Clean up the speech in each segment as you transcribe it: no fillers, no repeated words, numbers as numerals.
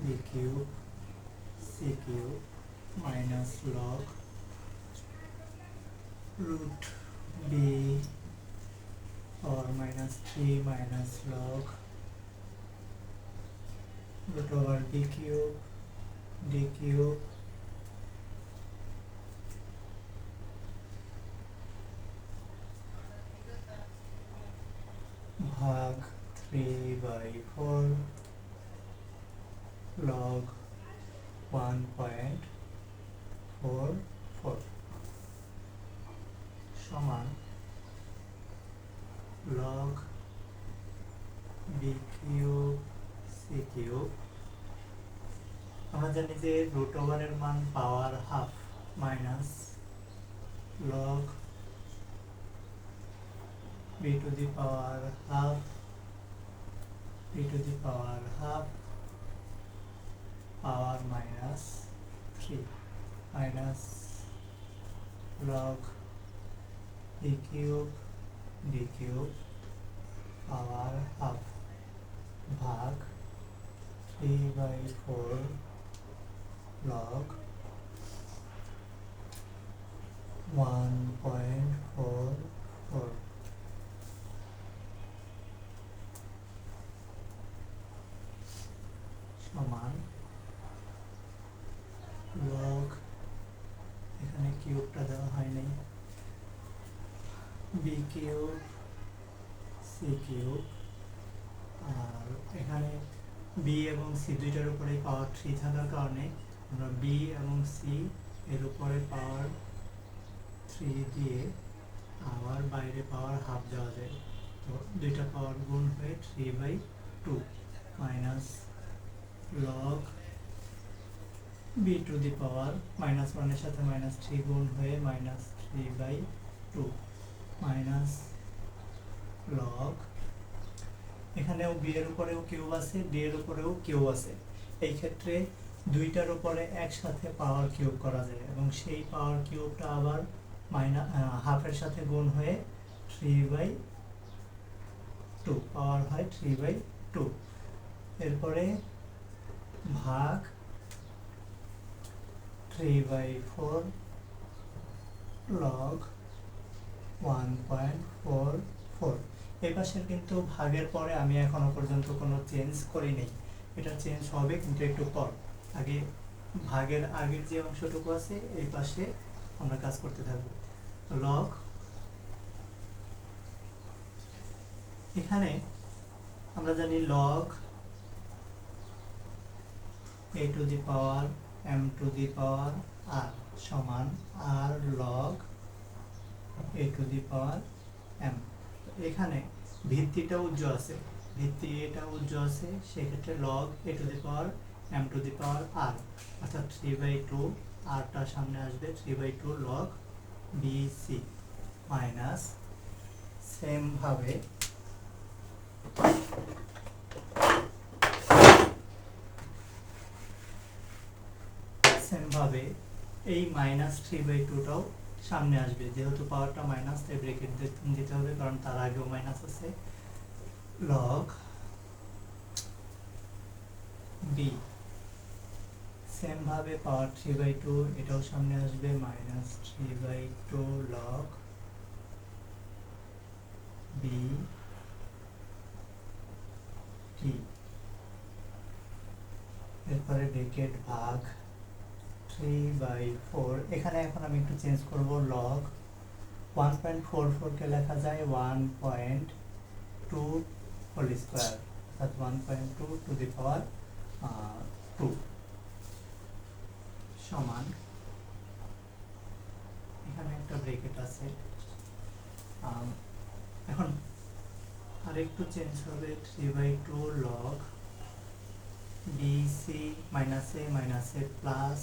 b cube c cube minus log root b or minus 3 minus log root over b cube d cube भाग 3/4 log 1.44 সমান log b cube c cube আমরা জানি যে root ওভারের মান power half minus log b to the power half b to the power half power minus 3 minus log e cube d cube power half भाग 3/4 log 1.44 সমান log এখানে কিউবটা দেওয়া হয়নি b কিউব c কিউব আর এখানে b এবং c দুইটার উপরে পাওয়ার 3 থাকার কারণে আমরা b এবং c এর উপরে পাওয়ার 3 দিয়ে আবার বাইরে পাওয়ার হাফ দেওয়া যায় তো দুইটা পাওয়ার গুণ হয়ে 3/2 minus log b to the power minus 1 এর সাথে minus 3 গুণ হয়ে minus 3/2 minus log এখানেও b এর উপরেও কিউব আছে d এর উপরেও কিউব আছে এই ক্ষেত্রে দুইটার উপরে একসাথে পাওয়ার কিউব করা যায় এবং সেই পাওয়ার কিউবটা আবার হাফের সাথে গুণ হয়ে 3/2 পাওয়ার হয় 3/2 এরপরে ভাগ 3/4 log 1.44 এই পাশের কিন্তু ভাগের পরে আমি এখনো পর্যন্ত কোনো চেঞ্জ করিনি এটা চেঞ্জ হবে কিন্তু একটু পর আগে ভাগের আগের যে অংশটুকু আছে এই পাশে আমরা কাজ করতে থাকবো log এখানে আমরা জানি log a to the power m to the power r সমান r log a to the power m এখানে ভিত্তিটা উজ্জ্ব আছে ভিত্তিটা উজ্জ্ব আছে সেক্ষেত্রে log a to the power m to the power r অর্থাৎ 3/2 r টা সামনে আসবে 3/2 log bc মাইনাস সেম ভাবে এই মাইনাস 3/2টাও সামনে আসবে যেহেতু পাওয়ারটা মাইনাস তাই ব্র্যাকেট দিতে হবে কারণ তার আগেও মাইনাস আছে log b সেম ভাবে পাওয়ার 3/2 এটাও সামনে আসবে মাইনাস 3/2 log b t এরপরে ব্র্যাকেট ভাগ 3/4 এখানে এখন আমি একটু চেঞ্জ করব log 1.44 কে লেখা যায় 1.2 হোল স্কয়ার অর্থাৎ 1.2 টু দি পাওয়ার 2 সমান এখানে একটা ব্র্যাকেট আছে এখন আরেকটু চেঞ্জ হবে 3/2 log bc minus a plus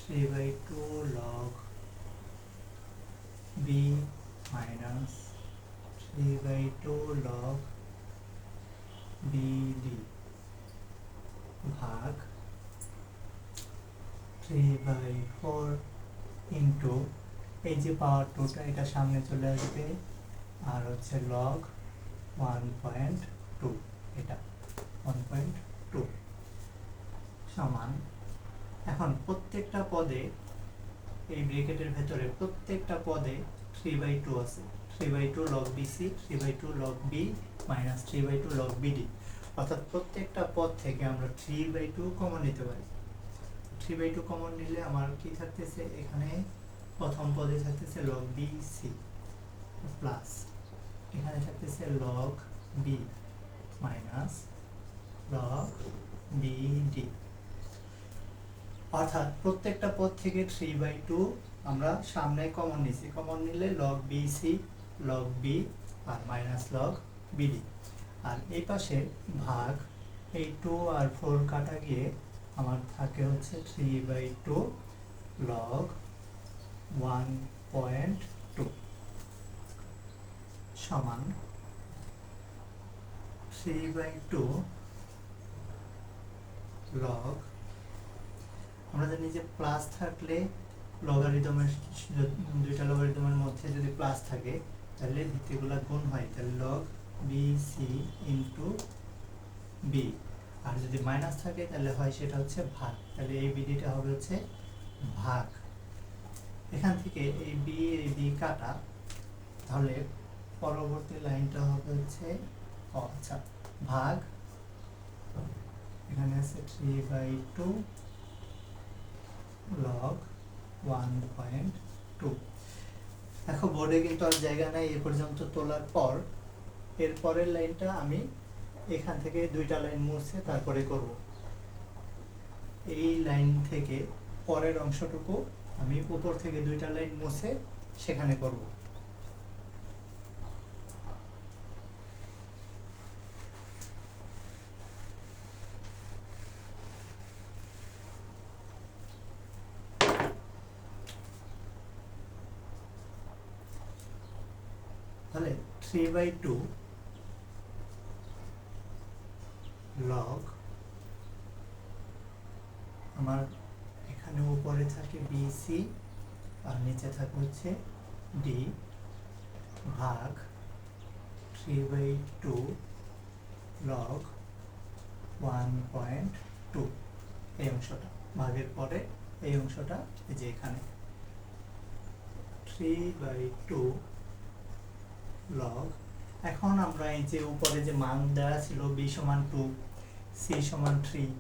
3/2 log b minus 3/2 log bd भाग 3/4 into এই যে পাওয়ার 2টা এটা সামনে চলে আসবে আর হচ্ছে log 1.2 এটা 1.2 সমান, এখন প্রত্যেকটা পদে এই ব্র্যাকেটের ভেতরে প্রত্যেকটা পদে 3/2 আছে, 3/2 log BC, 3/2 log B minus 3/2 log BD, অর্থাৎ প্রত্যেকটা পদ থেকে আমরা 3/2 কমন নিতে পারি। 3/2 কমন নিলে আমার কি থাকতেছে, এখানে প্রথম পদে থাকতেছে log BC প্লাস এখানে থাকতেছে log B minus log BD, অর্থাৎ প্রত্যেকটা পদ থেকে 3/2 আমরা সামনে কমন নিছি, কমন নিলে log BC log B আর মাইনাস log BD, আর এই পাশে ভাগ, এই 2 আর 4 কাটা গিয়ে আমার থাকে হচ্ছে 3/2 log 1.2 সমান 3/2 log, আমরা জানি যে প্লাস থাকলে লগারিদমের দুইটা লগারিদমের মধ্যে যদি প্লাস থাকে তাহলে ভিত্তিগুলো গুণ হয়, তাহলে log BC ইনটু B, আর যদি মাইনাস থাকে তাহলে হয় সেটা হচ্ছে ভাগ, তাহলে এই বিডিটা হবে হচ্ছে ভাগ। এখান থেকে এই বি কাটা, তাহলে পরবর্তী লাইনটা হবে হচ্ছে আচ্ছা ভাগ, এখানে আছে 3/2 log 1.2। দেখো বোর্ডে কিন্তু আর জায়গা নাই এ পর্যন্ত তোলার পর, এর পরের লাইনটা আমি এখান থেকে দুইটা লাইন মুছে তারপরে করব, এই লাইন থেকে পরের অংশটুকু আমি উপর থেকে দুইটা লাইন মুছে সেখানে করব। তাহলে 3/2 log, আমার এখানে উপরে থাকে BC আর নিচে থাকে হচ্ছে D ভাগ 3/2 log 1.2, এই অংশটা ভাগের পরে এই অংশটা এই যে এখানে 3/2 log, এখন আমরা এই যে উপরে যে মান দেওয়া ছিল B সমান 2, C সমান 3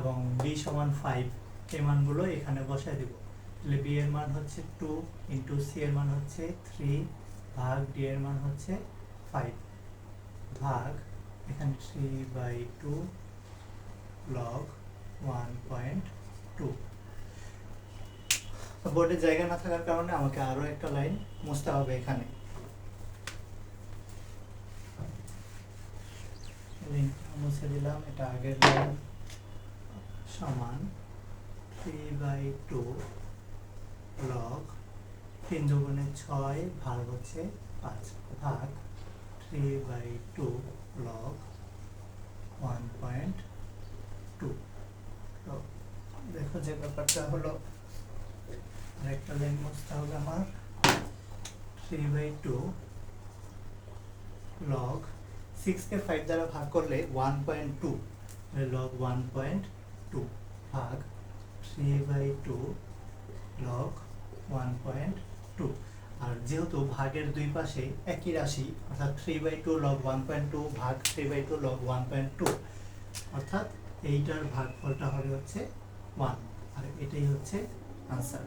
এবং D সমান 5, এই মানগুলো এখানে বসায় দেব, তাহলে B এর মান হচ্ছে 2 ইন্টু C এর মান হচ্ছে 3 ভাগ D এর মান হচ্ছে 5 ভাগ এখানে 3/2 log 1.2। বোর্ডে জায়গা না থাকার কারণে আমাকে আরো একটা লাইন মুছতে হবে, এখানে মুছে দিলাম, এটা আগের লাইন সমান 3/2 log 3 দুগুণে 6 ভাগ হচ্ছে 5 ভাগ 3/2 log 1.2। তো দেখো যে ব্যাপারটা হলো, আরেকটা লাইন মুছতে হবে আমার, 3/2 log 6 কে 5 দ্বারা ভাগ করলে 1.2, log 1.2 ভাগ 3/2 log 1.2, আর যেহেতু ভাগের দুই পাশে একই রাশি অর্থাৎ 3/2 log 1.2 ভাগ 3/2 log 1.2, অর্থাৎ এইটার ভাগফলটা হবে হচ্ছে 1, আর এটাই হচ্ছে আনসার।